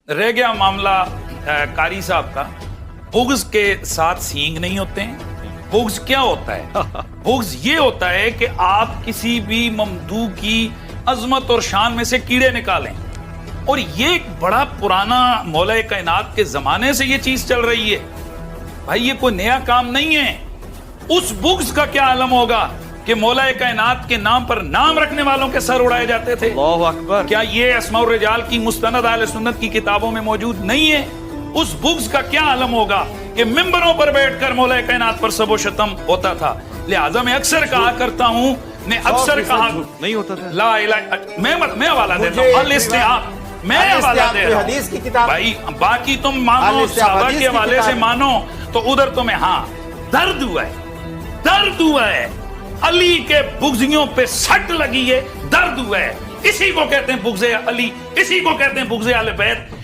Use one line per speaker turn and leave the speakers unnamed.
رہ گیا معاملہ قاری صاحب کا، بغض کے ساتھ سینگ نہیں ہوتے ہیں۔ بغض کیا ہوتا ہے؟ بغض یہ ہوتا ہے کہ آپ کسی بھی ممدوح کی عظمت اور شان میں سے کیڑے نکالیں، اور یہ ایک بڑا پرانا مولا کائنات کے زمانے سے یہ چیز چل رہی ہے بھائی، یہ کوئی نیا کام نہیں ہے۔ اس بغض کا کیا عالم ہوگا کہ مولا کائنات کے نام پر نام رکھنے والوں کے سر اڑائے جاتے تھے؟
اللہ اکبر۔
کیا یہ اسماء الرجال کی مستند اہل سنت کی کتابوں میں موجود نہیں ہے؟ اس بغض کا کیا عالم ہوگا کہ ممبروں پر بیٹھ کر مولا کائنات پر سب و شتم ہوتا تھا؟ لہذا میں اکثر کہا کرتا ہوں، میں اکثر کہا
نہیں ہوتا تھا۔
لا الہ، میں حوالہ دیتا ہوں الاستیعاب، میں حوالہ دے رہا
حدیث کی کتاب
بھائی، باقی تم مانو صحابہ کے حوالے سے مانو تو ادھر تمہیں ہاں درد ہوا ہے، درد ہوا ہے، علی کے بغضیوں پہ سٹ لگی ہے، درد ہوا ہے۔ اسی کو کہتے ہیں بغض علی، اسی کو کہتے ہیں بغض اہل بیت۔